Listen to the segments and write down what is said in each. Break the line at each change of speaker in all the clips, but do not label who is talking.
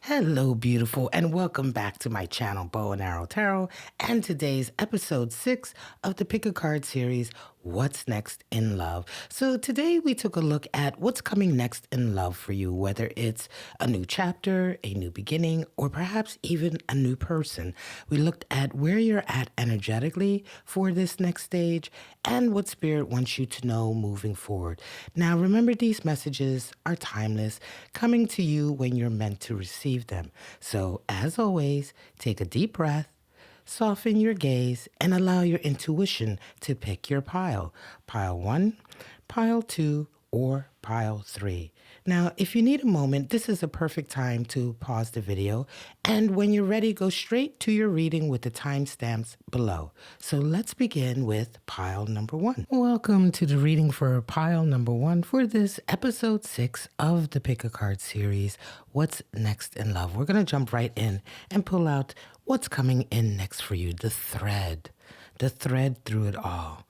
Hello, beautiful, and welcome back to my channel, Bow and Arrow Tarot, and today's episode 6 of the Pick a Card series, What's Next in Love. So today we took a look at what's coming next in love for you, whether it's a new chapter, a new beginning, or perhaps even a new person. We looked at where you're at energetically for this next stage and what Spirit wants you to know moving forward. Now, remember, these messages are timeless, coming to you when you're meant to receive them. So, as always, take a deep breath, soften your gaze, and allow your intuition to pick your pile. Pile 1, pile 2, or pile 3. Now, if you need a moment, this is a perfect time to pause the video, and when you're ready, go straight to your reading with the timestamps below. So let's begin with pile number 1. Welcome to the reading for pile number 1 for this episode 6 of the Pick a Card series, What's Next in Love. We're going to jump right in and pull out what's coming in next for you, the thread through it all.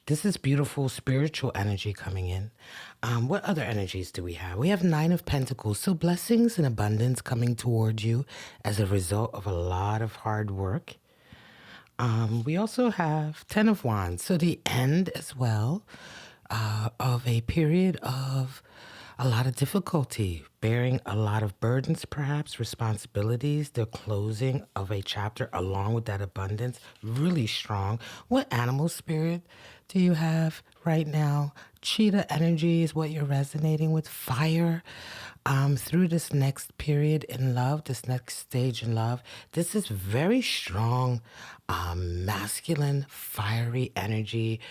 This is beautiful spiritual energy coming in. What other energies do we have? We have 9 of Pentacles, so blessings and abundance coming toward you as a result of a lot of hard work. We also have 10 of Wands, so the end as well of a period of a lot of difficulty, bearing a lot of burdens, perhaps responsibilities, the closing of a chapter along with that abundance, really strong. What animal spirit do you have right now? Cheetah energy is what you're resonating with. Fire. Through this next period in love, this next stage in love, this is very strong, masculine, fiery energy,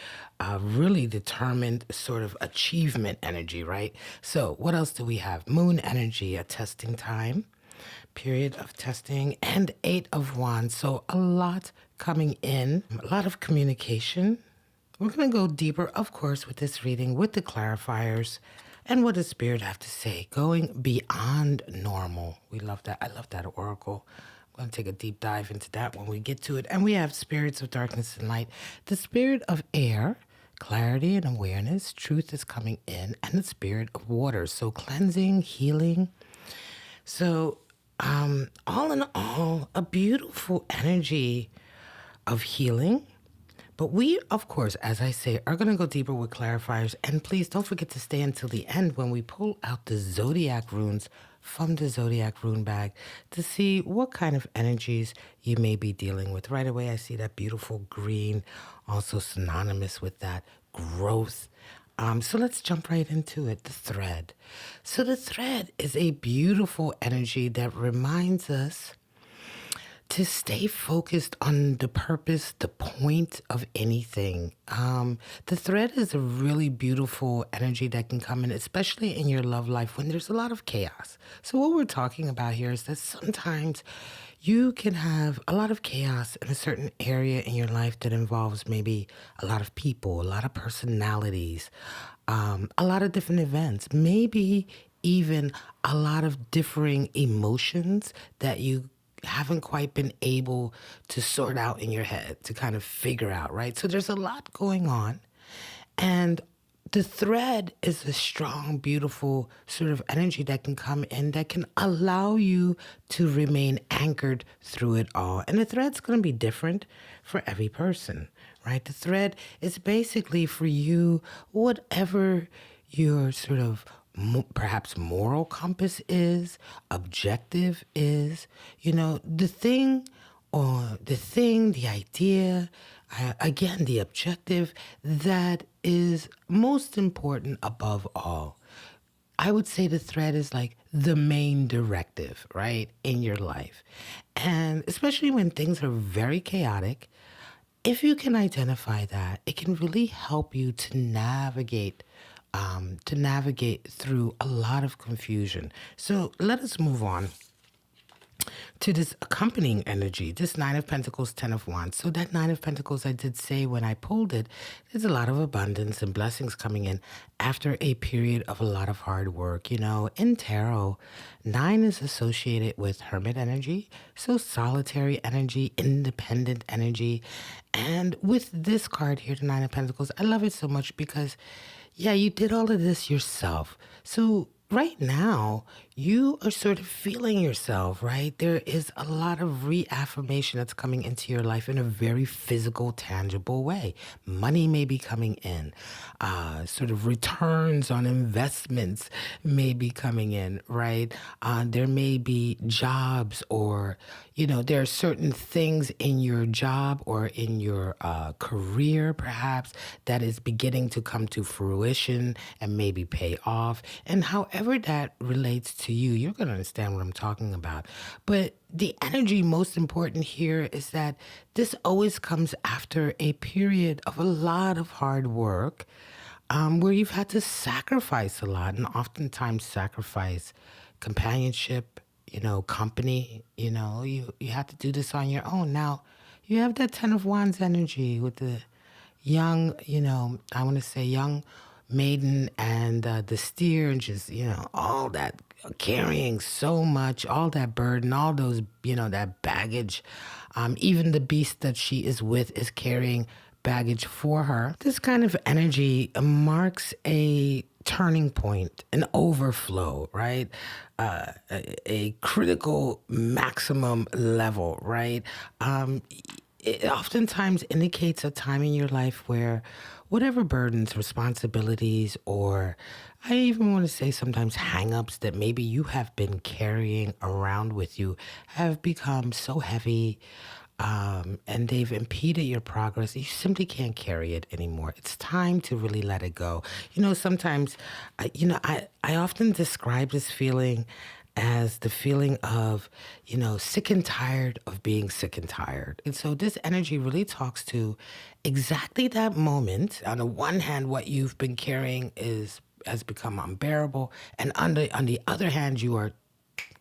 really determined sort of achievement energy, right? So what else do we have? Moon energy, a testing time, period of testing, and 8 of Wands. So a lot coming in, a lot of communication. We're going to go deeper, of course, with this reading, with the clarifiers, and what does Spirit have to say? Going beyond normal. We love that. I love that oracle. I'm going to take a deep dive into that when we get to it. And we have spirits of darkness and light. The spirit of air, clarity and awareness, truth is coming in, and the spirit of water. So cleansing, healing. So all in all, a beautiful energy of healing. But we, of course, as I say, are going to go deeper with clarifiers. And please don't forget to stay until the end when we pull out the zodiac runes from the zodiac rune bag to see what kind of energies you may be dealing with. Right away, I see that beautiful green, also synonymous with that growth. So let's jump right into it, the thread. So the thread is a beautiful energy that reminds us to stay focused on the purpose, the point of anything. The thread is a really beautiful energy that can come in, especially in your love life when there's a lot of chaos. So what we're talking about here is that sometimes you can have a lot of chaos in a certain area in your life that involves maybe a lot of people, a lot of personalities, a lot of different events, maybe even a lot of differing emotions that you haven't quite been able to sort out in your head, to kind of figure out, right? So there's a lot going on. And the thread is a strong, beautiful sort of energy that can come in that can allow you to remain anchored through it all. And the thread's going to be different for every person, right? The thread is basically for you, whatever your sort of perhaps moral compass is, objective is, the idea, again, the objective that is most important above all. I would say the thread is like the main directive, right, in your life. And especially when things are very chaotic, if you can identify that, it can really help you to navigate through a lot of confusion. So let us move on to this accompanying energy, this 9 of Pentacles, 10 of Wands. So that 9 of Pentacles, I did say when I pulled it, there's a lot of abundance and blessings coming in after a period of a lot of hard work. In tarot, 9 is associated with hermit energy, so solitary energy, independent energy. And with this card here, the 9 of Pentacles, I love it so much because, yeah, you did all of this yourself. So right now, you are sort of feeling yourself, right? There is a lot of reaffirmation that's coming into your life in a very physical, tangible way. Money may be coming in, sort of returns on investments may be coming in, right? There may be jobs, or, there are certain things in your job or in your career, perhaps, that is beginning to come to fruition and maybe pay off. And however that relates to you, you're going to understand what I'm talking about. But the energy most important here is that this always comes after a period of a lot of hard work, where you've had to sacrifice a lot, and oftentimes sacrifice companionship, company. You have to do this on your own. Now, you have that Ten of Wands energy with the young, I want to say young maiden, and the steer, and just, all that, carrying so much, all that burden, all those, that baggage. Even the beast that she is with is carrying baggage for her. This kind of energy marks a turning point, an overflow, right? A critical maximum level, right? It oftentimes indicates a time in your life where whatever burdens, responsibilities, or I even want to say sometimes hangups that maybe you have been carrying around with you have become so heavy, and they've impeded your progress. You simply can't carry it anymore. It's time to really let it go. Sometimes, I often describe this feeling as the feeling of, sick and tired of being sick and tired. And so this energy really talks to exactly that moment. On the one hand, what you've been carrying has become unbearable. And on the other hand, you are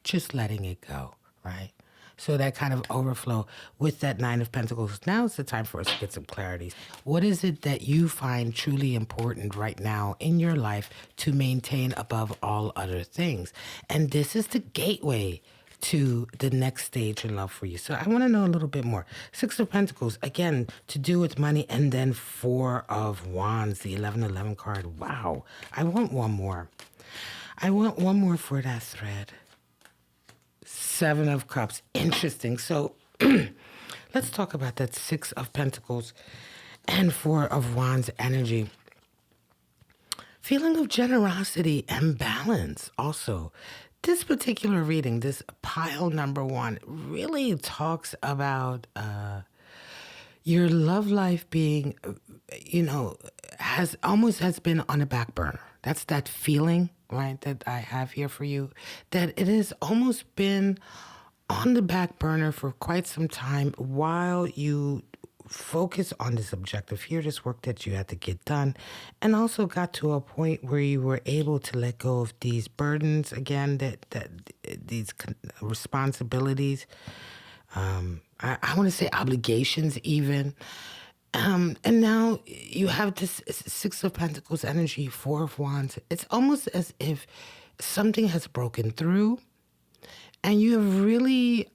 just letting it go, right? So that kind of overflow with that Nine of Pentacles. Now is the time for us to get some clarity. What is it that you find truly important right now in your life to maintain above all other things? And this is the gateway to the next stage in love for you. So I want to know a little bit more. Six of Pentacles, again, to do with money, and then Four of Wands, the 1111 card. Wow. I want one more. I want one more for that thread. Seven of Cups. Interesting. So let's talk about that Six of Pentacles and Four of Wands energy. Feeling of generosity and balance also. This particular reading, this pile number one, really talks about your love life being, has been on a back burner. That's that feeling, right, that I have here for you, that it has almost been on the back burner for quite some time while you focus on this objective here, this work that you had to get done, and also got to a point where you were able to let go of these burdens again, that these responsibilities. I want to say obligations even. And now you have this Six of Pentacles energy, Four of Wands. It's almost as if something has broken through, and you have really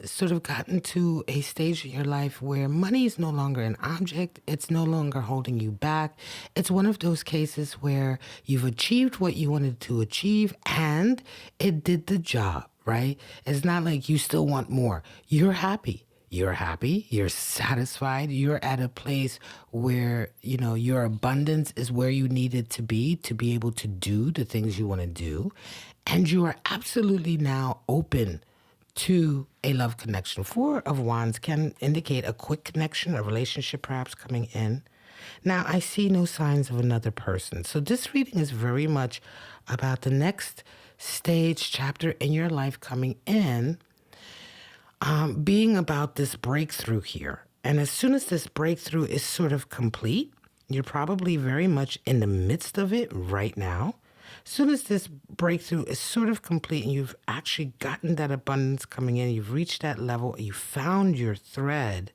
sort of gotten to a stage in your life where money is no longer an object. It's no longer holding you back. It's one of those cases where you've achieved what you wanted to achieve, and it did the job, right? It's not like you still want more. You're happy. You're satisfied, you're at a place where, your abundance is where you need it to be able to do the things you want to do. And you are absolutely now open to a love connection. Four of Wands can indicate a quick connection, a relationship perhaps coming in. Now, I see no signs of another person. So this reading is very much about the next stage, chapter in your life coming in, being about this breakthrough here. And as soon as this breakthrough is sort of complete, you're probably very much in the midst of it right now. As soon as this breakthrough is sort of complete and you've actually gotten that abundance coming in, you've reached that level, you found your thread,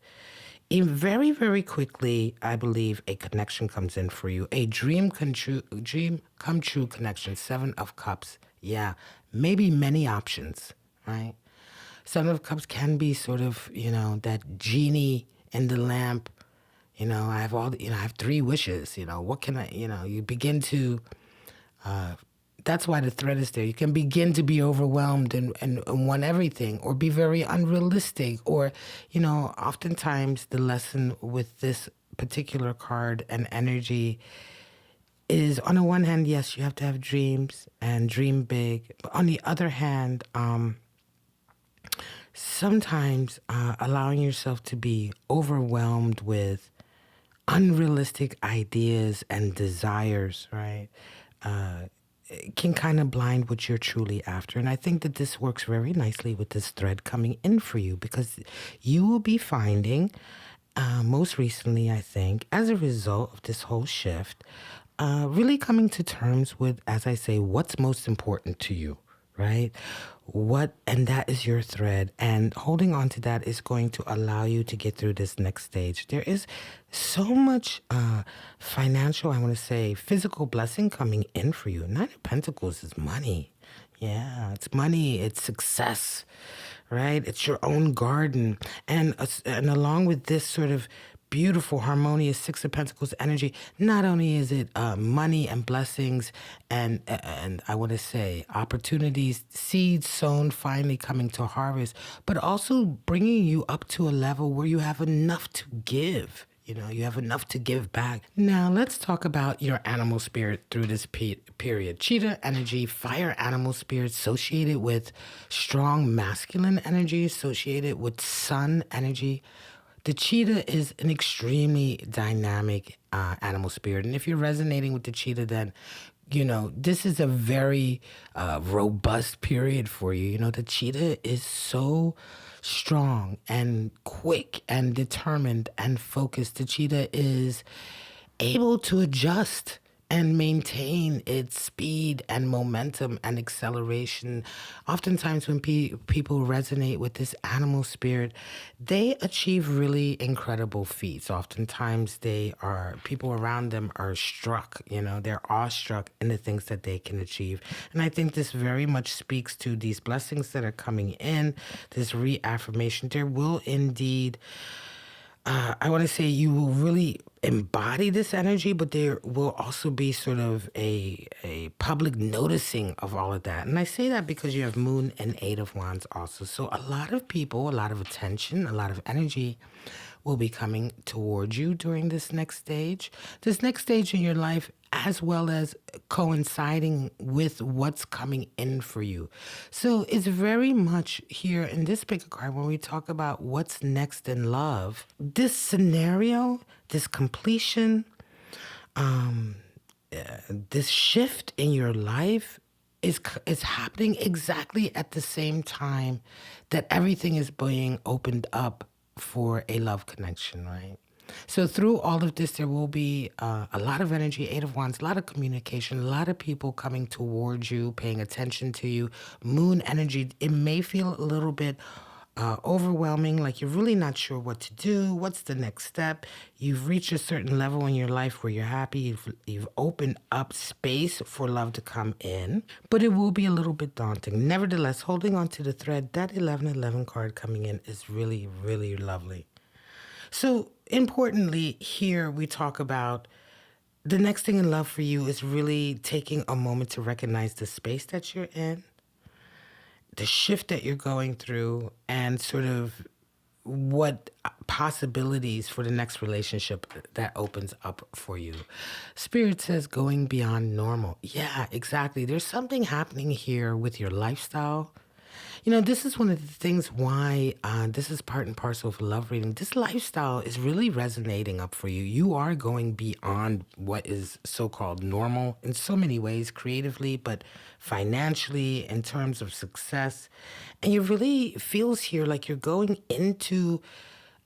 in very, very quickly, I believe a connection comes in for you. A dream come true connection. Seven of Cups. Yeah, maybe many options, right? Seven of Cups can be sort of, that genie in the lamp. I have I have three wishes. What can I, you begin to That's why the thread is there. You can begin to be overwhelmed and want everything, or be very unrealistic, or, oftentimes the lesson with this particular card and energy is, on the one hand, yes, you have to have dreams and dream big. But on the other hand, sometimes allowing yourself to be overwhelmed with unrealistic ideas and desires, right? Uh, can kind of blind what you're truly after. And I think that this works very nicely with this thread coming in for you, because you will be finding, most recently, I think, as a result of this whole shift, really coming to terms with, as I say, what's most important to you, right? And that is your thread. And holding on to that is going to allow you to get through this next stage. There is so much financial, I want to say, physical blessing coming in for you. Nine of Pentacles is money. Yeah, it's money, it's success, right? It's your own garden. And along with this sort of beautiful, harmonious Six of Pentacles energy, not only is it money and blessings and I want to say opportunities, seeds sown finally coming to harvest, but also bringing you up to a level where you have enough to give. You have enough to give back. Now, let's talk about your animal spirit through this period. Cheetah energy, fire animal spirit associated with strong masculine energy, associated with sun energy. The cheetah is an extremely dynamic animal spirit. And if you're resonating with the cheetah, then, this is a very robust period for you. The cheetah is so strong and quick and determined and focused. The cheetah is able to adjust and maintain its speed and momentum and acceleration. Oftentimes when people resonate with this animal spirit, they achieve really incredible feats. Oftentimes people around them are struck, they're awestruck in the things that they can achieve. And I think this very much speaks to these blessings that are coming in, this reaffirmation. There will indeed, I want to say, you will really embody this energy, but there will also be sort of a public noticing of all of that. And I say that because you have Moon and Eight of Wands also. So a lot of people, a lot of attention, a lot of energy will be coming towards you during this next stage. This next stage in your life, as well as coinciding with what's coming in for you. So it's very much here in this pick a card when we talk about what's next in love. This scenario, this completion, this shift in your life is happening exactly at the same time that everything is being opened up for a love connection, right? So through all of this, there will be a lot of energy, Eight of Wands, a lot of communication, a lot of people coming towards you, paying attention to you. Moon energy, it may feel a little bit overwhelming, like you're really not sure what to do. What's the next step? You've reached a certain level in your life where you're happy. You've opened up space for love to come in, but it will be a little bit daunting. Nevertheless, holding on to the thread, that 1111 card coming in is really, really lovely. So importantly, here we talk about the next thing in love for you is really taking a moment to recognize the space that you're in, the shift that you're going through, and sort of what possibilities for the next relationship that opens up for you. Spirit says going beyond normal. Yeah, exactly. There's something happening here with your lifestyle. This is one of the things why this is part and parcel of love reading. This lifestyle is really resonating up for you. You are going beyond what is so-called normal in so many ways, creatively, but financially, in terms of success. And it really feels here like you're going into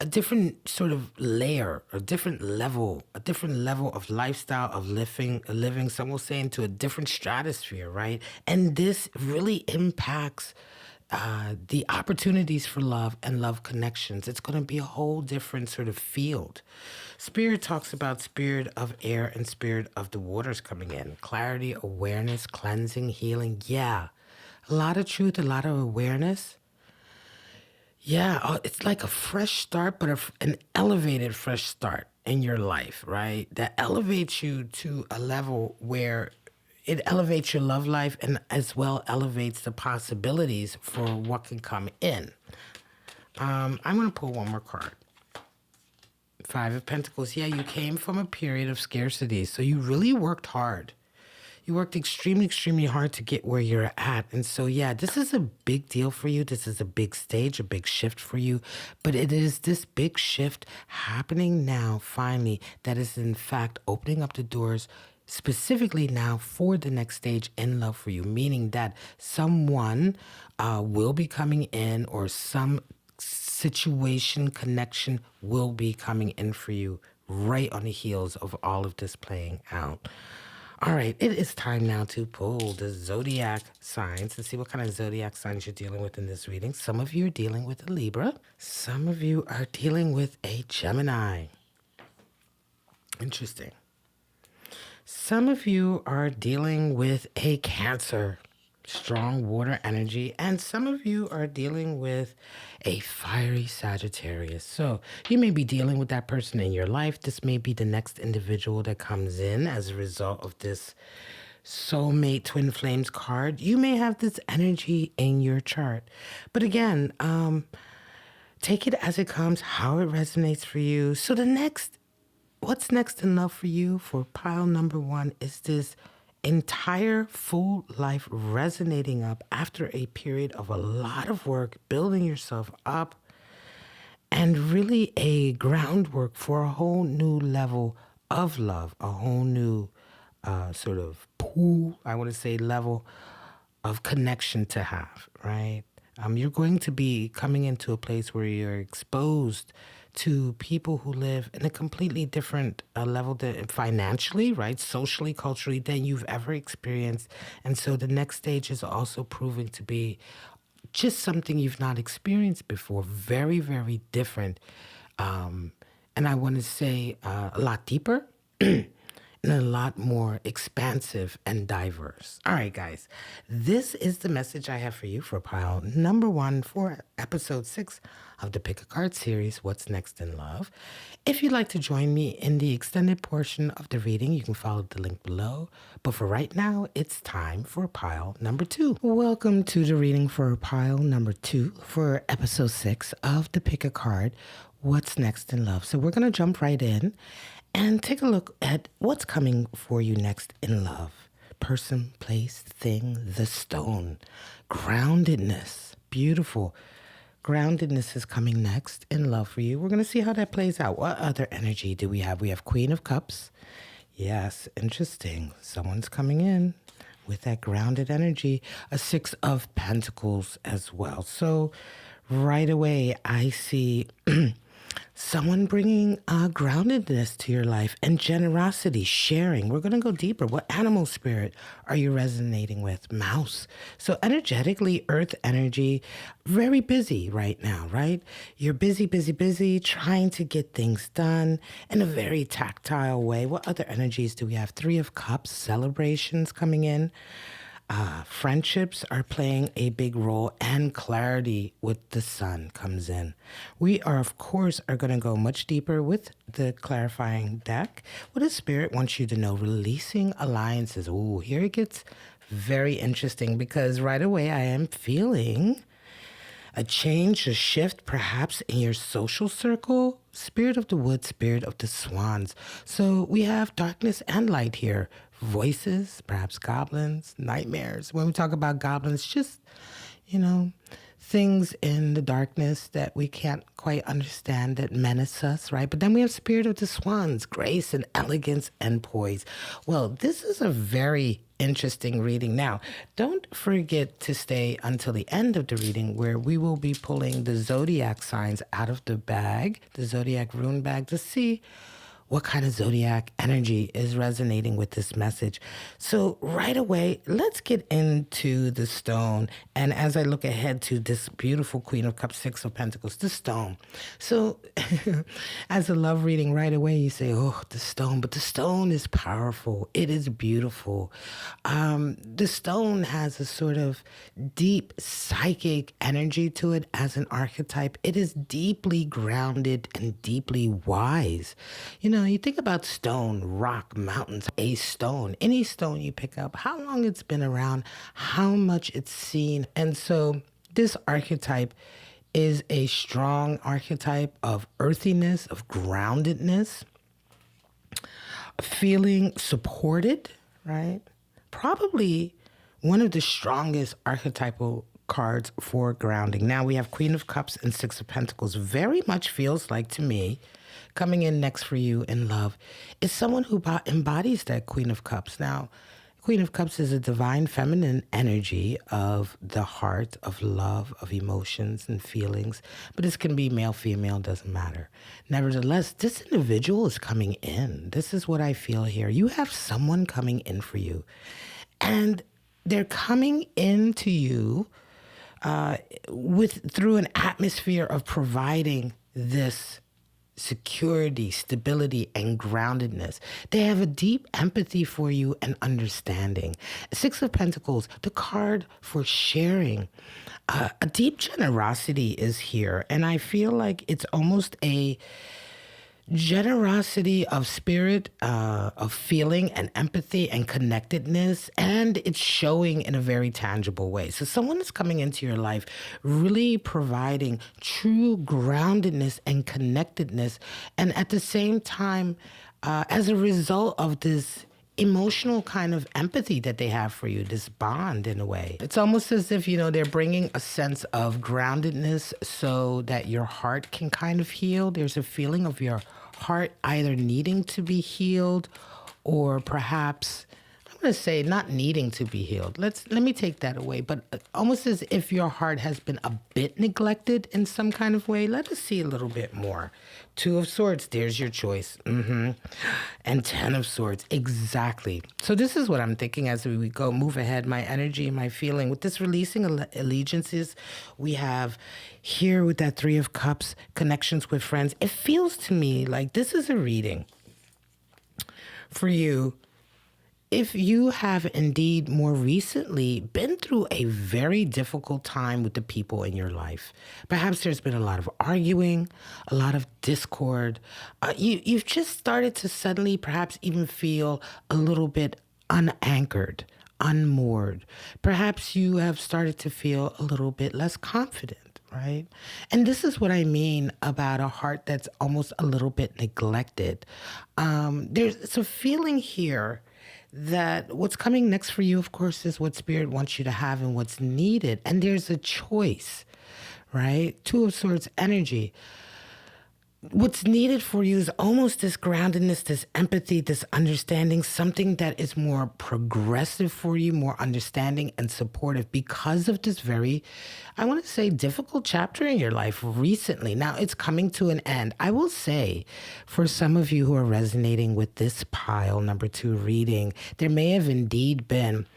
a different sort of layer, a different level of lifestyle, of living, some will say into a different stratosphere, right? And this really impacts the opportunities for love and love connections. It's going to be a whole different sort of field. Spirit talks about spirit of air and spirit of the waters coming in. Clarity, awareness, cleansing, healing. Yeah, a lot of truth, a lot of awareness. Yeah, it's like a fresh start, but an elevated fresh start in your life, right? That elevates you to a level where it elevates your love life and as well elevates the possibilities for what can come in. I'm going to pull one more card. Five of Pentacles. Yeah, you came from a period of scarcity, so you really worked hard. You worked extremely, extremely hard to get where you're at. And so, yeah, this is a big deal for you. This is a big stage, a big shift for you. But it is this big shift happening now, finally, that is in fact opening up the doors specifically now for the next stage in love for you, meaning that someone will be coming in, or some situation, connection will be coming in for you right on the heels of all of this playing out. All right, it is time now to pull the zodiac signs and see what kind of zodiac signs you're dealing with in this reading. Some of you are dealing with a Libra. Some of you are dealing with a Gemini. Interesting. Some of you are dealing with a Cancer, strong water energy, and some of you are dealing with a fiery Sagittarius. So you may be dealing with that person in your life. This may be the next individual that comes in as a result of this soulmate twin flames card. You may have this energy in your chart. But again, take it as it comes, how it resonates for you. So what's next in love for you for pile number one is this entire full life resonating up after a period of a lot of work, building yourself up, and really a groundwork for a whole new level of love, a whole new sort of pool, I want to say, level of connection to have, right? You're going to be coming into a place where you're exposed to people who live in a completely different level financially, right? Socially, culturally, than you've ever experienced. And so the next stage is also proving to be just something you've not experienced before. Very, very different. And I want to say a lot deeper. And a lot more expansive and diverse. All right, guys, this is the message I have for you for pile number one for episode 6 of the Pick a Card series, What's Next in Love. If you'd like to join me in the extended portion of the reading, you can follow the link below. But for right now, it's time for pile number 2. Welcome to the reading for pile number 2 for episode 6 of the Pick a Card, What's Next in Love. So we're going to jump right in and take a look at what's coming for you next in love. Person, place, thing, the stone. Groundedness. Beautiful. Groundedness is coming next in love for you. We're going to see how that plays out. What other energy do we have? We have Queen of Cups. Yes, interesting. Someone's coming in with that grounded energy. A 6 of Pentacles as well. So right away, I see someone bringing groundedness to your life and generosity, sharing. We're going to go deeper. What animal spirit are you resonating with? Mouse. So energetically, earth energy, very busy right now, right? You're busy, busy, busy, trying to get things done in a very tactile way. What other energies do we have? 3 of Cups, celebrations coming in. Friendships are playing a big role, and clarity with the sun comes in. We are, of course, going to go much deeper with the clarifying deck. What does Spirit wants you to know? Releasing alliances. Ooh, here it gets very interesting because right away I am feeling a change, a shift, perhaps in your social circle. Spirit of the woods, spirit of the swans. So we have darkness and light here. Voices, perhaps goblins, nightmares. When we talk about goblins, just, things in the darkness that we can't quite understand that menace us, right? But then we have spirit of the swans, grace and elegance and poise. Well, this is a very interesting reading. Now, don't forget to stay until the end of the reading where we will be pulling the zodiac signs out of the bag, the zodiac rune bag, to see what kind of zodiac energy is resonating with this message. So right away, let's get into the stone. And as I look ahead to this beautiful Queen of Cups, 6 of Pentacles, the stone. So as a love reading right away, you say, oh, the stone. But the stone is powerful. It is beautiful. The stone has a sort of deep psychic energy to it as an archetype. It is deeply grounded and deeply wise. you think about stone, rock, mountains, a stone, any stone you pick up, how long it's been around, how much it's seen. And so this archetype is a strong archetype of earthiness, of groundedness, feeling supported, right? Probably one of the strongest archetypal cards for grounding. Now we have Queen of Cups and Six of Pentacles. Very much feels like to me, coming in next for you in love, is someone who embodies that Queen of Cups. Now, Queen of Cups is a divine feminine energy of the heart, of love, of emotions and feelings. But this can be male, female, doesn't matter. Nevertheless, this individual is coming in. This is what I feel here. You have someone coming in for you. And they're coming into you through an atmosphere of providing this security, stability, and groundedness. They have a deep empathy for you and understanding. Six of Pentacles, the card for sharing. A deep generosity is here, and I feel like it's almost a generosity of spirit, of feeling and empathy and connectedness, and it's showing in a very tangible way. So someone is coming into your life really providing true groundedness and connectedness, and at the same time, as a result of this emotional kind of empathy that they have for you, this bond in a way. It's almost as if, they're bringing a sense of groundedness so that your heart can kind of heal. There's a feeling of your heart either needing to be healed or perhaps, I'm going to say not needing to be healed. Let me take that away, but almost as if your heart has been a bit neglected in some kind of way. Let us see a little bit more. Two of Swords, there's your choice. And 10 of Swords, exactly. So this is what I'm thinking as we go, move ahead, my energy, my feeling. With this releasing allegiances, we have here with that Three of Cups, connections with friends. It feels to me like this is a reading for you if you have indeed more recently been through a very difficult time with the people in your life. Perhaps there's been a lot of arguing, a lot of discord. You've just started to suddenly perhaps even feel a little bit unanchored, unmoored. Perhaps you have started to feel a little bit less confident, right? And this is what I mean about a heart that's almost a little bit neglected. There's a feeling here that what's coming next for you, of course, is what Spirit wants you to have and what's needed. And there's a choice, right? Two of Swords energy. What's needed for you is almost this groundedness, this empathy, this understanding, something that is more progressive for you, more understanding and supportive because of this very, I want to say, difficult chapter in your life recently. Now, it's coming to an end. I will say, for some of you who are resonating with this pile, number 2 reading, there may have indeed been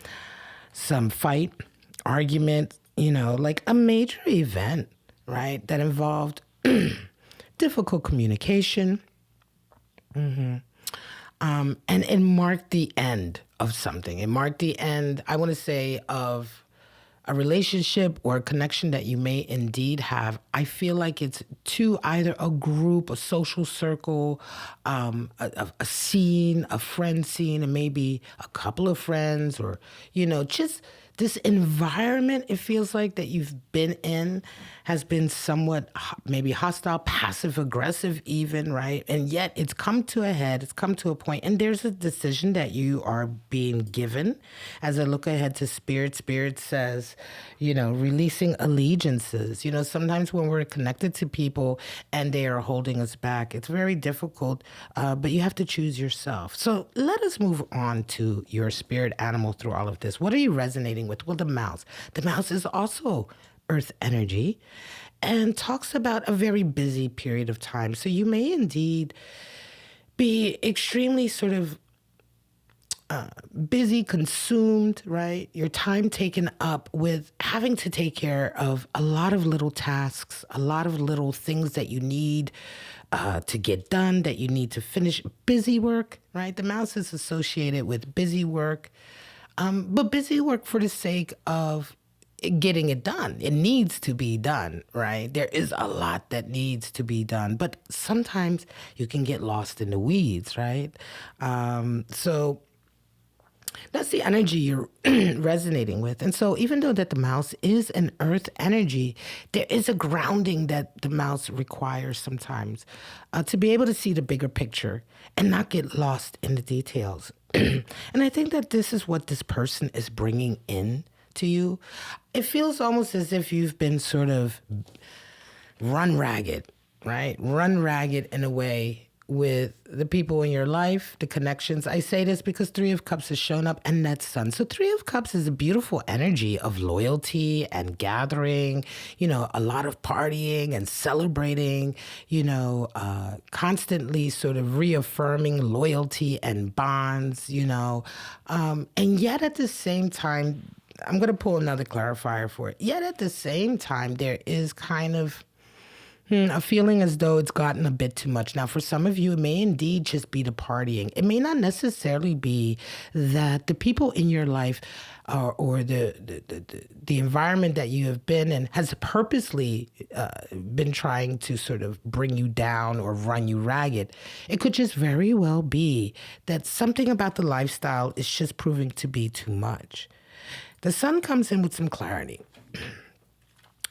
some fight, argument, like a major event, right, that involved difficult communication, and it marked the end of something. It marked the end, I want to say, of a relationship or a connection that you may indeed have. I feel like it's to either a group, a social circle, a scene, a friend scene, and maybe a couple of friends, or, just this environment, it feels like, that you've been in has been somewhat maybe hostile, passive aggressive even, right? And yet it's come to a head, it's come to a point, and there's a decision that you are being given. As I look ahead to Spirit, Spirit says, releasing allegiances. Sometimes when we're connected to people and they are holding us back, it's very difficult, but you have to choose yourself. So let us move on to your spirit animal through all of this. What are you resonating with? Well, the mouse. The mouse is also earth energy and talks about a very busy period of time. So you may indeed be extremely sort of busy, consumed, right? Your time taken up with having to take care of a lot of little tasks, a lot of little things that you need to get done, that you need to finish. Busy work, right? The mouse is associated with busy work, but busy work for the sake of getting it done. It needs to be done, right? There is a lot that needs to be done, but sometimes you can get lost in the weeds, right? So that's the energy you're resonating with. And so even though that the mouse is an earth energy, there is a grounding that the mouse requires sometimes to be able to see the bigger picture and not get lost in the details. And I think that this is what this person is bringing in to you. It feels almost as if you've been sort of run ragged, right? Run ragged in a way with the people in your life, the connections. I say this because Three of Cups has shown up and that Sun. So Three of Cups is a beautiful energy of loyalty and gathering, a lot of partying and celebrating, constantly sort of reaffirming loyalty and bonds, and yet at the same time, I'm going to pull another clarifier for it. Yet at the same time, there is kind of a feeling as though it's gotten a bit too much. Now, for some of you, it may indeed just be the partying. It may not necessarily be that the people in your life or the environment that you have been in has purposely been trying to sort of bring you down or run you ragged. It could just very well be that something about the lifestyle is just proving to be too much. The Sun comes in with some clarity.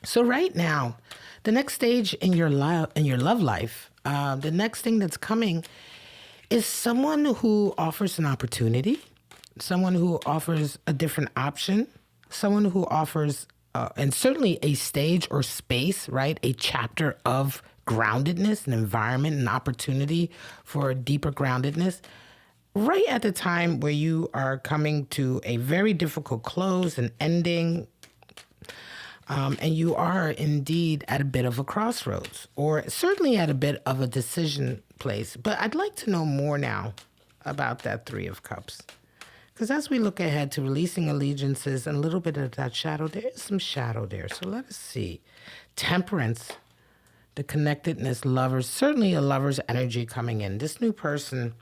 So right now, the next stage in your love life, the next thing that's coming is someone who offers an opportunity, someone who offers a different option, someone who offers, and certainly a stage or space, right? A chapter of groundedness, an environment, an opportunity for deeper groundedness. Right at the time where you are coming to a very difficult close, an ending, and you are indeed at a bit of a crossroads, or certainly at a bit of a decision place. But I'd like to know more now about that Three of Cups. Because as we look ahead to releasing allegiances and a little bit of that shadow, there is some shadow there. So let us see. Temperance, the connectedness, lovers, certainly a lover's energy coming in. This new person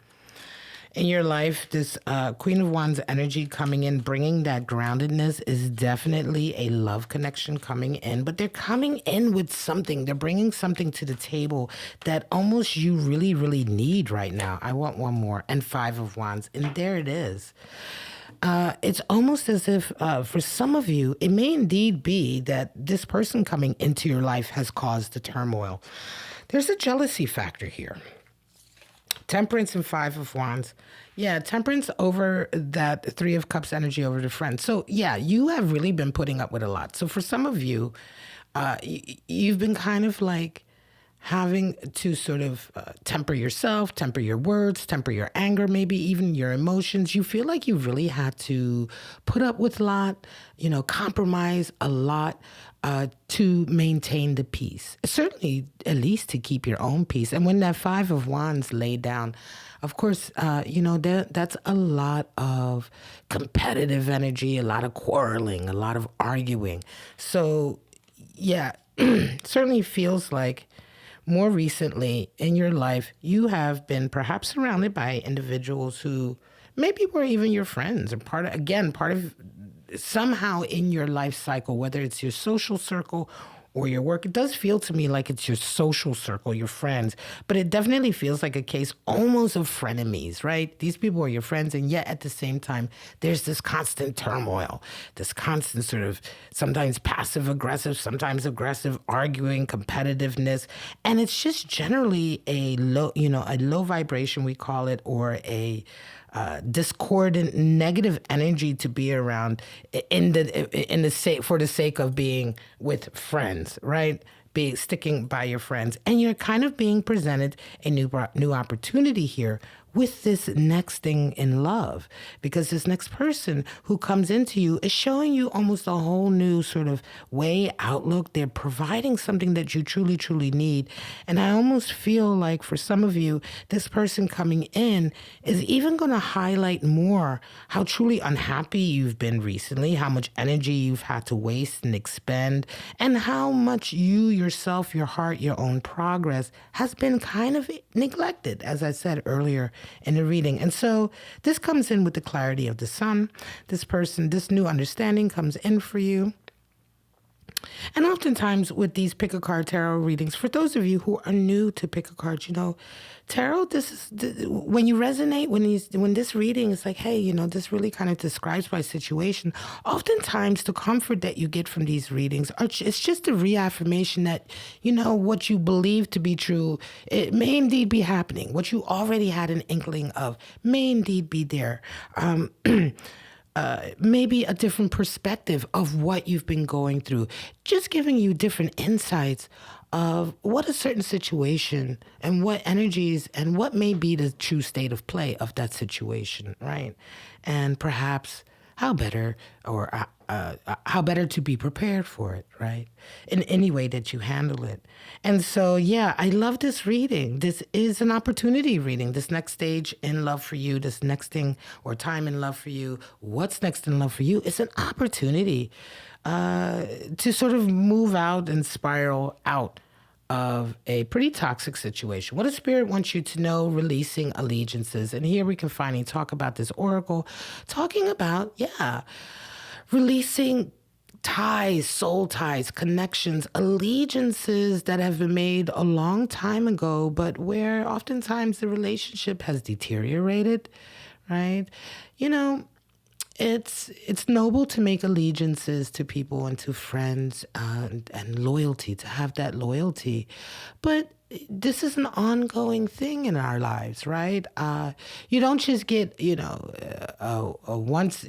in your life, this Queen of Wands energy coming in, bringing that groundedness is definitely a love connection coming in. But they're coming in with something. They're bringing something to the table that almost you really, really need right now. I want one more. And Five of Wands. And there it is. It's almost as if for some of you, it may indeed be that this person coming into your life has caused the turmoil. There's a jealousy factor here. Temperance and Five of Wands. Yeah, Temperance over that Three of Cups energy over the friend. So yeah, you have really been putting up with a lot. So for some of you, you've been kind of like having to sort of temper yourself, temper your words, temper your anger, maybe even your emotions. You feel like you really had to put up with a lot, compromise a lot to maintain the peace. Certainly, at least to keep your own peace. And when that Five of Wands laid down, of course, that's a lot of competitive energy, a lot of quarreling, a lot of arguing. So, yeah, certainly feels like more recently in your life, you have been perhaps surrounded by individuals who maybe were even your friends or part of somehow in your life cycle, whether it's your social circle or your work. It does feel to me like it's your social circle, your friends, but it definitely feels like a case almost of frenemies, right? These people are your friends, and yet at the same time, there's this constant turmoil, this constant sort of sometimes passive aggressive, sometimes aggressive arguing, competitiveness, and it's just generally a low vibration, we call it, or a discordant, negative energy to be around for the sake of being with friends, right? Sticking by your friends, and you're kind of being presented a new opportunity here with this next thing in love, because this next person who comes into you is showing you almost a whole new sort of outlook. They're providing something that you truly, truly need. And I almost feel like for some of you, this person coming in is even going to highlight more how truly unhappy you've been recently, how much energy you've had to waste and expend, and how much you yourself, your heart, your own progress has been kind of neglected, as I said earlier in the reading. And so this comes in with the clarity of the Sun. This new understanding comes in for you. And oftentimes with these pick a card tarot readings, for those of you who are new to pick a card, tarot. This is when you resonate when this reading is like, hey, this really kind of describes my situation. Oftentimes, the comfort that you get from these readings it's just a reaffirmation that what you believe to be true, it may indeed be happening. What you already had an inkling of may indeed be there. Maybe a different perspective of what you've been going through, just giving you different insights of what a certain situation and what energies and what may be the true state of play of that situation, right? And perhaps how better or how better to be prepared for it, right? In any way that you handle it. And so, yeah, I love this reading. This is an opportunity reading. This next stage in love for you, this next thing or time in love for you, what's next in love for you, is an opportunity to sort of move out and spiral out of a pretty toxic situation. What does Spirit wants you to know? Releasing allegiances. And here we can finally talk about this oracle, talking about, releasing ties, soul ties, connections, allegiances that have been made a long time ago, but where oftentimes the relationship has deteriorated, right? It's noble to make allegiances to people and to friends, and loyalty, to have that loyalty. But this is an ongoing thing in our lives, right? You don't just get, a once,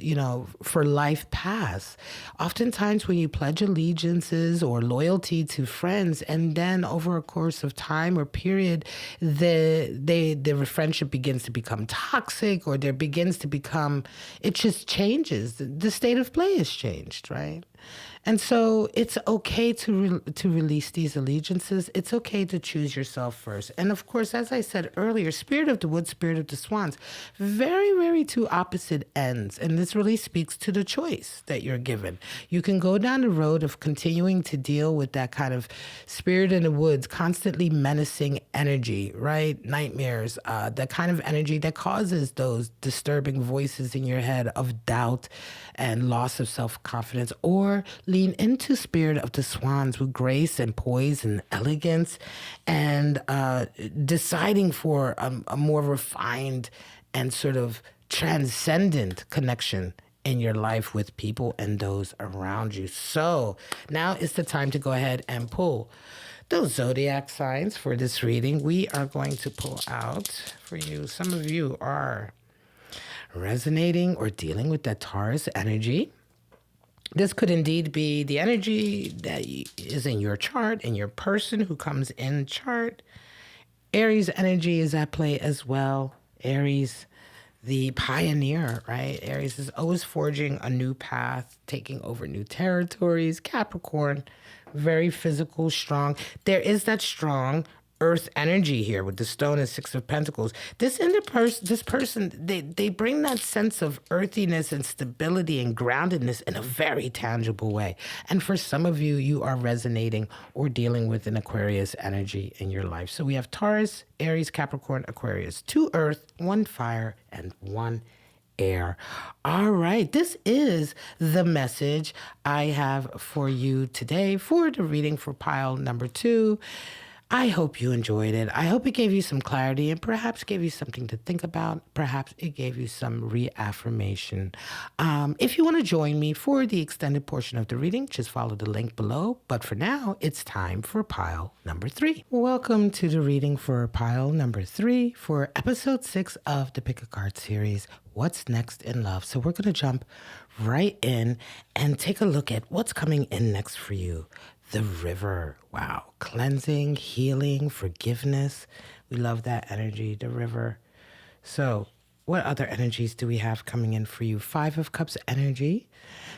for life pass. Oftentimes when you pledge allegiances or loyalty to friends, and then over a course of time or period, the friendship begins to become toxic, or there begins to become, it just changes. The state of play has changed, right? And so it's okay to release these allegiances. It's okay to choose yourself first. And of course, as I said earlier, spirit of the wood, spirit of the swans, very, very two opposite ends. And this really speaks to the choice that you're given. You can go down the road of continuing to deal with that kind of spirit in the woods, constantly menacing energy, right? Nightmares, that kind of energy that causes those disturbing voices in your head of doubt and loss of self-confidence, or lean into spirit of the swans with grace and poise and elegance, and deciding for a more refined and sort of transcendent connection in your life with people and those around you. So now is the time to go ahead and pull those zodiac signs for this reading. We are going to pull out for you. Some of you are resonating or dealing with that Taurus energy. This could indeed be the energy that is in your chart, in your person who comes in chart. Aries energy is at play as well. Aries, the pioneer, right? Aries is always forging a new path, taking over new territories. Capricorn, very physical, strong. There is that strong earth energy here with the stone and six of pentacles. This person, they bring that sense of earthiness and stability and groundedness in a very tangible way. And for some of you, you are resonating or dealing with an Aquarius energy in your life. So we have Taurus, Aries, Capricorn, Aquarius. 2 earth, 1 fire, and 1 air. All right, this is the message I have for you today for the reading for pile number 2. I hope you enjoyed it. I hope it gave you some clarity and perhaps gave you something to think about. Perhaps it gave you some reaffirmation. If you want to join me for the extended portion of the reading, just follow the link below. But for now, it's time for pile number 3. Welcome to the reading for pile number 3 for episode 6 of the Pick a Card series, What's Next in Love. So we're going to jump right in and take a look at what's coming in next for you. The river. Wow. Cleansing, healing, forgiveness. We love that energy, the river. So what other energies do we have coming in for you? 5 of Cups energy.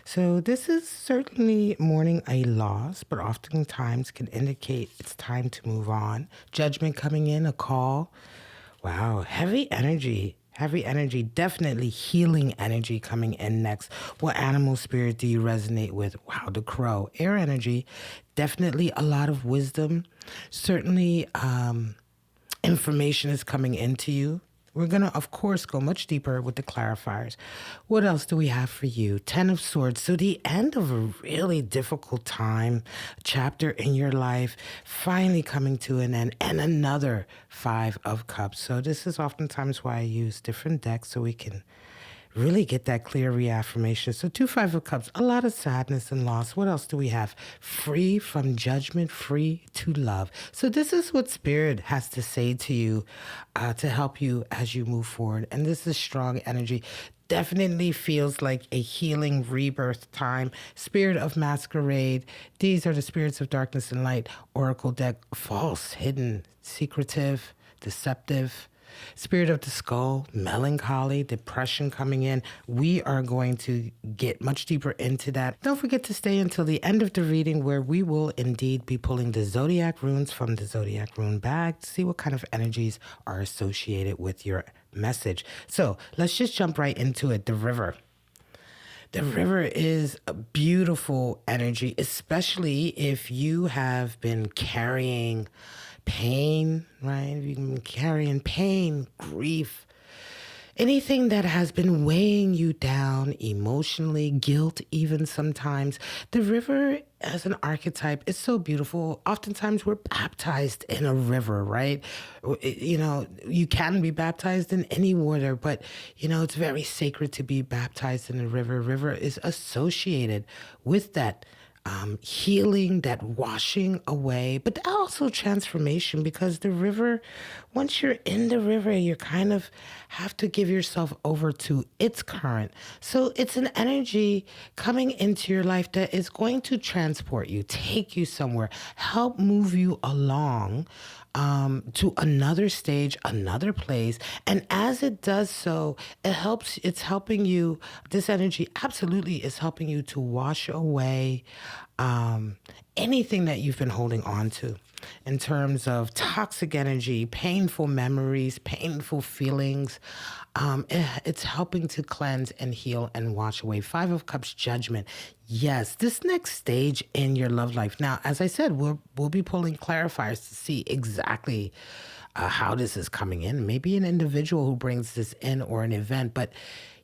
So this is certainly mourning a loss, but oftentimes can indicate it's time to move on. Judgment coming in, a call. Wow. Heavy energy. Heavy energy, definitely healing energy coming in next. What animal spirit do you resonate with? Wow, the crow. Air energy, definitely a lot of wisdom. Certainly information is coming into you We're going to, of course, go much deeper with the clarifiers. What else do we have for you? 10 of Swords. So the end of a really difficult time, chapter in your life, finally coming to an end, and another 5 of Cups. So this is oftentimes why I use different decks so we can really get that clear reaffirmation. So 2 5 of Cups, a lot of sadness and loss. What else do we have? Free from judgment, free to love. So this is what Spirit has to say to you to help you as you move forward. And this is strong energy. Definitely feels like a healing rebirth time. Spirit of Masquerade. These are the spirits of darkness and light. Oracle deck. False, hidden, secretive, deceptive. Spirit of the Skull, melancholy, depression coming in. We are going to get much deeper into that. Don't forget to stay until the end of the reading where we will indeed be pulling the zodiac runes from the zodiac rune bag to see what kind of energies are associated with your message. So let's just jump right into it. The River. The River is a beautiful energy, especially if you have been carrying pain, right? If you've been carrying pain, grief, anything that has been weighing you down emotionally, guilt even sometimes. The river as an archetype is so beautiful. Oftentimes we're baptized in a river, right? You know, you can be baptized in any water, but, you know, it's very sacred to be baptized in a river. River is associated with that healing, that washing away, but also transformation, because the river, once you're in the river, you kind of have to give yourself over to its current. So it's an energy coming into your life that is going to transport you, take you somewhere, help move you along to another stage, another place. And as it does so, it's helping you, this energy absolutely is helping you to wash away anything that you've been holding on to in terms of toxic energy, painful memories, painful feelings. It's helping to cleanse and heal and wash away. 5 of Cups, Judgment. Yes, this next stage in your love life. Now, as I said, we'll be pulling clarifiers to see exactly how this is coming in. Maybe an individual who brings this in or an event, but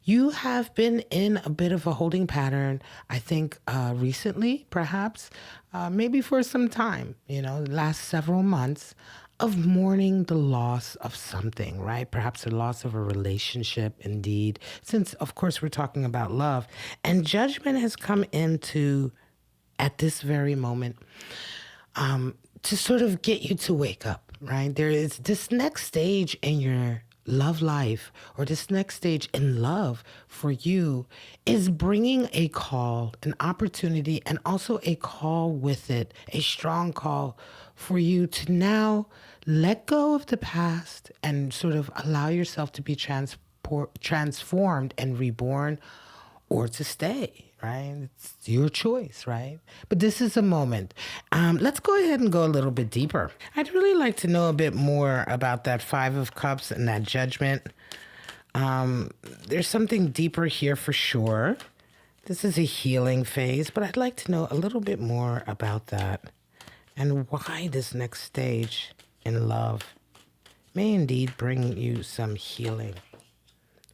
you have been in a bit of a holding pattern, I think, recently, perhaps, maybe for some time, you know, the last several months, of mourning the loss of something, right? Perhaps the loss of a relationship, indeed, since, of course, we're talking about love. And Judgment has come into, at this very moment, to sort of get you to wake up, right? There is this next stage in your love life, or this next stage in love for you, is bringing a call, an opportunity, and also a call with it, a strong call for you to now let go of the past and sort of allow yourself to be transformed and reborn, or to stay, right? It's your choice, right? But this is a moment. Let's go ahead and go a little bit deeper. I'd really like to know a bit more about that 5 of Cups and that Judgment. There's something deeper here for sure. This is a healing phase, but I'd like to know a little bit more about that and why this next stage in love may indeed bring you some healing.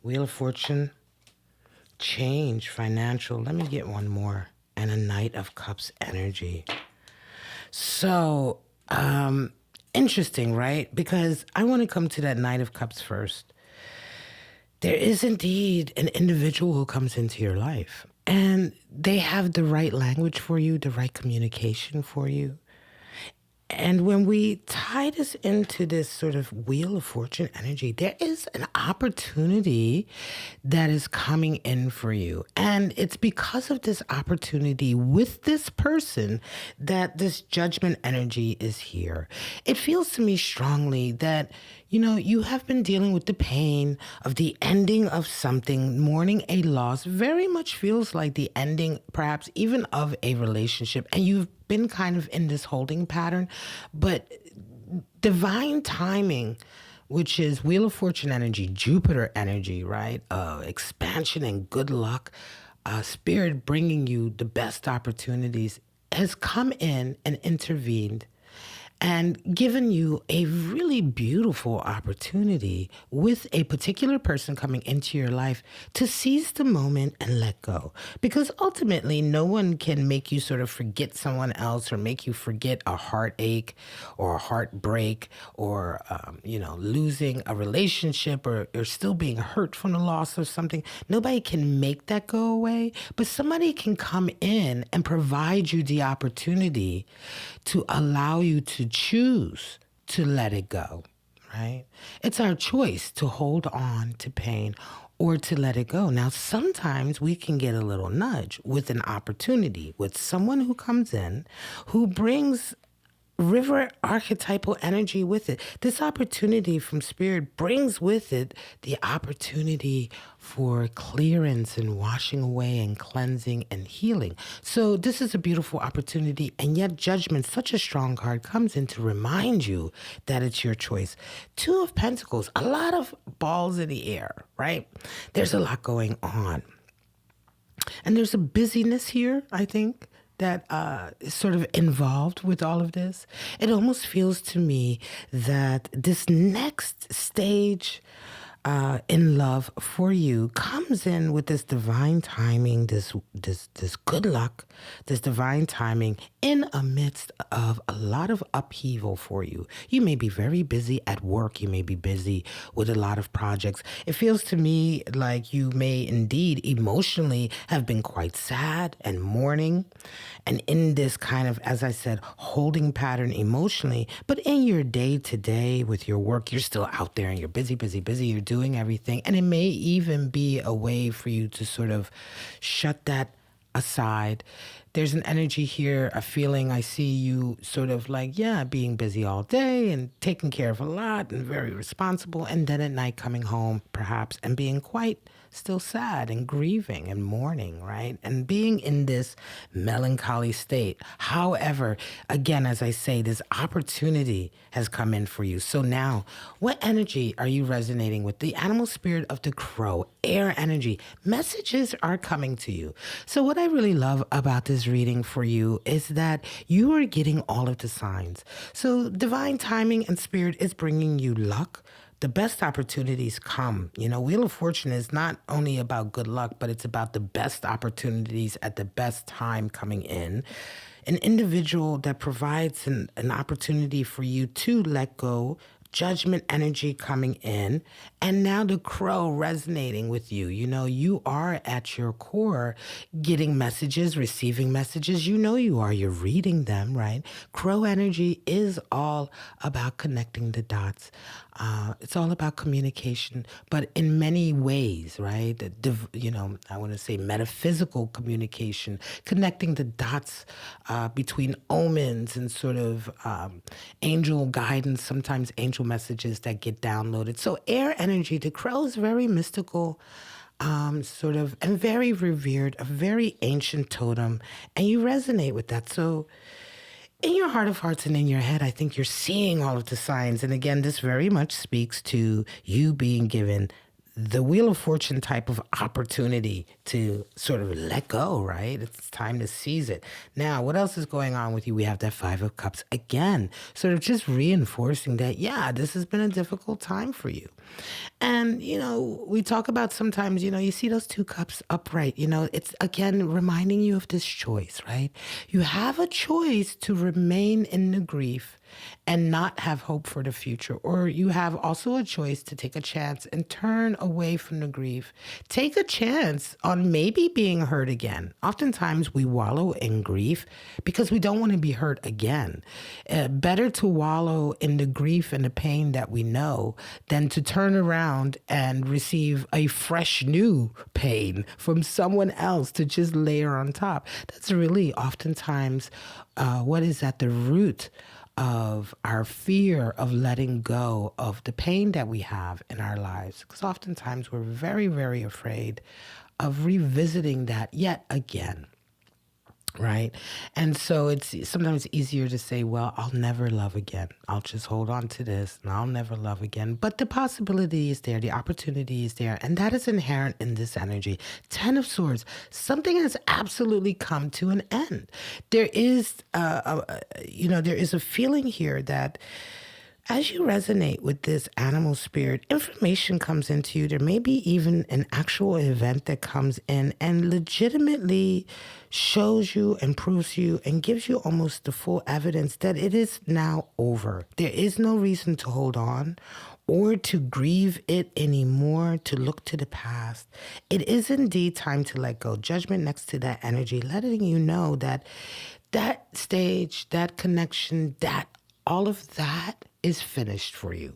Wheel of Fortune, change, financial. Let me get one more. And a Knight of Cups energy. So, interesting, right? Because I want to come to that Knight of Cups first. There is indeed an individual who comes into your life, and they have the right language for you, the right communication for you. And when we tie this into this sort of Wheel of Fortune energy, there is an opportunity that is coming in for you. And it's because of this opportunity with this person that this Judgment energy is here. It feels to me strongly that, you know, you have been dealing with the pain of the ending of something, mourning a loss. Very much feels like the ending, perhaps even of a relationship. And you've been kind of in this holding pattern, but divine timing, which is Wheel of Fortune energy, Jupiter energy, right? Expansion and good luck, Spirit bringing you the best opportunities, has come in and intervened and given you a really beautiful opportunity with a particular person coming into your life to seize the moment and let go. Because ultimately, no one can make you sort of forget someone else or make you forget a heartache or a heartbreak or, losing a relationship or still being hurt from the loss of something. Nobody can make that go away, but somebody can come in and provide you the opportunity to allow you to choose to let it go, right? It's our choice to hold on to pain or to let it go. Now, sometimes we can get a little nudge with an opportunity, with someone who comes in who brings river archetypal energy with it. This opportunity from spirit brings with it the opportunity for clearance and washing away and cleansing and healing. So this is a beautiful opportunity, and yet judgment, such a strong card, comes in to remind you that it's your choice. Two of Pentacles, a lot of balls in the air, right? There's a lot going on. And there's a busyness here, I think, that is sort of involved with all of this. It almost feels to me that this next stage in love for you comes in with this divine timing, this good luck, this divine timing in amidst of a lot of upheaval for you. You may be very busy at work. You may be busy with a lot of projects. It feels to me like you may indeed emotionally have been quite sad and mourning and in this kind of, as I said, holding pattern emotionally. But in your day to day with your work, you're still out there and you're busy, busy, busy. You're doing everything. And it may even be a way for you to sort of shut that aside. There's an energy here, a feeling. I see you sort of like, being busy all day and taking care of a lot and very responsible. And then at night coming home, perhaps, and being quite still sad and grieving and mourning, right? And being in this melancholy state. However, again, as I say, this opportunity has come in for you. So now, what energy are you resonating with? The animal spirit of the crow, air energy. Messages are coming to you. So what I really love about this reading for you is that you are getting all of the signs. So divine timing and spirit is bringing you luck. The best opportunities come. Wheel of Fortune is not only about good luck, but it's about the best opportunities at the best time coming in. An individual that provides an opportunity for you to let go, judgment energy coming in, and now the crow resonating with you. You are at your core getting messages, receiving messages. You are. You're reading them, right? Crow energy is all about connecting the dots. It's all about communication, but in many ways, right? I want to say metaphysical communication, connecting the dots between omens and sort of angel guidance, sometimes angel messages that get downloaded. So air energy, the crow is very mystical, and very revered, a very ancient totem, and you resonate with that. So in your heart of hearts and in your head, I think you're seeing all of the signs. And again, this very much speaks to you being given the Wheel of Fortune type of opportunity to sort of let go, right? It's time to seize it. Now, what else is going on with you? We have that Five of Cups again, sort of just reinforcing that, this has been a difficult time for you. And, we talk about sometimes, you see those two cups upright, it's again reminding you of this choice, right? You have a choice to remain in the grief and not have hope for the future. Or you have also a choice to take a chance and turn away from the grief. Take a chance on maybe being hurt again. Oftentimes we wallow in grief because we don't want to be hurt again. Better to wallow in the grief and the pain that we know than to turn around and receive a fresh new pain from someone else to just layer on top. That's really oftentimes what is at the root of our fear of letting go of the pain that we have in our lives. Because oftentimes we're very, very afraid of revisiting that yet again. right? And so it's sometimes easier to say, well, I'll never love again. I'll just hold on to this and I'll never love again. But the possibility is there, the opportunity is there, and that is inherent in this energy. 10 of Swords, something has absolutely come to an end. There is, there is a feeling here that as you resonate with this animal spirit, information comes into you. There may be even an actual event that comes in and legitimately shows you and proves you and gives you almost the full evidence that it is now over. There is no reason to hold on or to grieve it anymore, to look to the past. It is indeed time to let go. Judgment next to that energy, letting you know that that stage, that connection, that all of that is finished for you.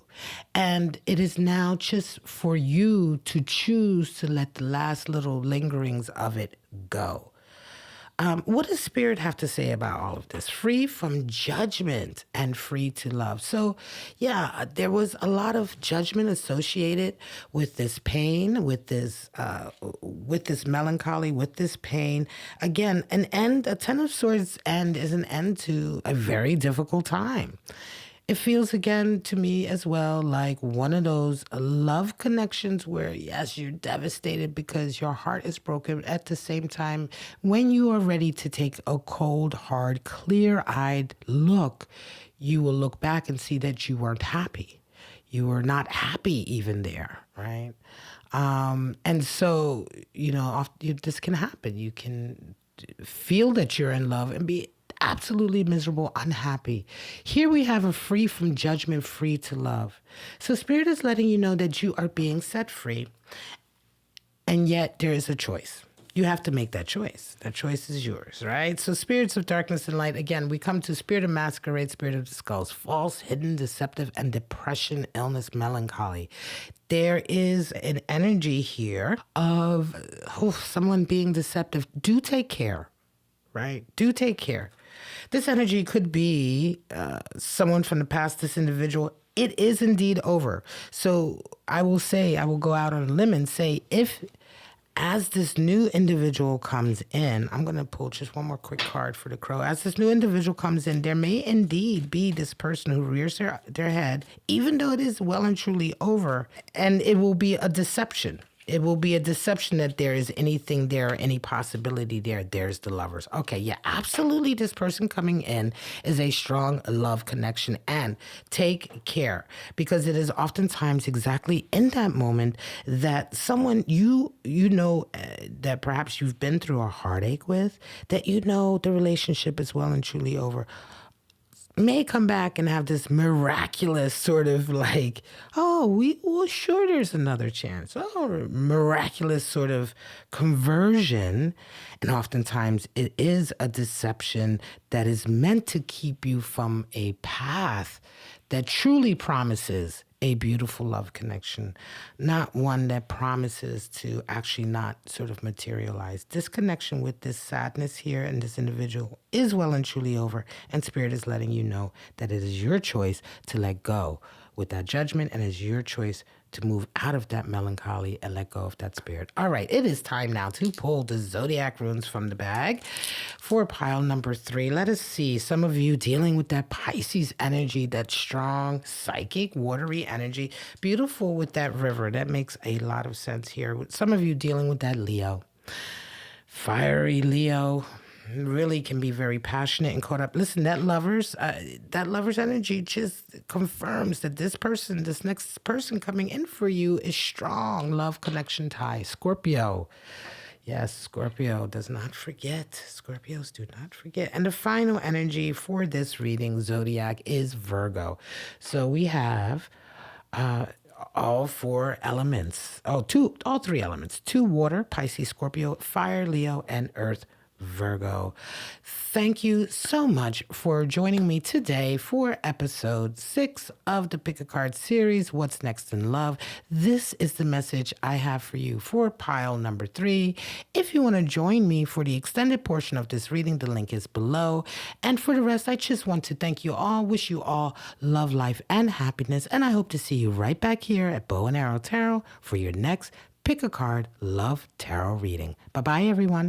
And it is now just for you to choose to let the last little lingerings of it go. What does Spirit have to say about all of this? Free from judgment and free to love. So, yeah, there was a lot of judgment associated with this pain, with this melancholy, with this pain. Again, an end. A Ten of Swords end is an end to a very difficult time. It feels again to me as well like one of those love connections where, yes, you're devastated because your heart is broken. At the same time, when you are ready to take a cold, hard, clear-eyed look, you will look back and see that you weren't happy. You were not happy even there, right? And so, this can happen. You can feel that you're in love and be absolutely miserable, unhappy. Here we have a free from judgment, free to love. So Spirit is letting you know that you are being set free, and yet there is a choice. You have to make that choice. That choice is yours, right? So spirits of darkness and light, again, we come to spirit of masquerade, spirit of the skulls, false, hidden, deceptive, and depression, illness, melancholy. There is an energy here of someone being deceptive. Do take care, right? Do take care. This energy could be someone from the past, this individual. It is indeed over. So I will go out on a limb and say, if as this new individual comes in, I'm going to pull just one more quick card for the crow. As this new individual comes in, there may indeed be this person who rears their head, even though it is well and truly over, and it will be a deception. It will be a deception that there is anything there, any possibility there. There's the lovers. Okay, yeah, absolutely. This person coming in is a strong love connection, and take care, because it is oftentimes exactly in that moment that someone that perhaps you've been through a heartache with, that the relationship is well and truly over, may come back and have this miraculous sort of like, sure, there's another chance. Oh, miraculous sort of conversion. And oftentimes it is a deception that is meant to keep you from a path that truly promises a beautiful love connection, not one that promises to actually not sort of materialize. This connection with this sadness here and this individual is well and truly over, and Spirit is letting you know that it is your choice to let go with that judgment, and it's your choice to move out of that melancholy and let go of that spirit. All right, it is time now to pull the zodiac runes from the bag for pile number 3. Let us see. Some of you dealing with that Pisces energy, that strong, psychic, watery energy. Beautiful with that river. That makes a lot of sense here. Some of you dealing with that Leo. Fiery Leo. Really can be very passionate and caught up. Listen, that lover's energy just confirms that this next person coming in for you is strong love connection tie. Scorpio. Yes, Scorpio does not forget. Scorpios do not forget. And the final energy for this reading, zodiac, is Virgo. So we have all 4 elements. All 3 elements. 2 water, Pisces, Scorpio, fire, Leo, and earth, Virgo. Thank you so much for joining me today for episode 6 of the Pick a Card series, What's Next in Love. This is the message I have for you for pile number 3. If you want to join me for the extended portion of this reading, the link is below. And for the rest, I just want to thank you all, wish you all love, life, and happiness. And I hope to see you right back here at Bow and Arrow Tarot for your next Pick a Card Love Tarot reading. Bye-bye, everyone.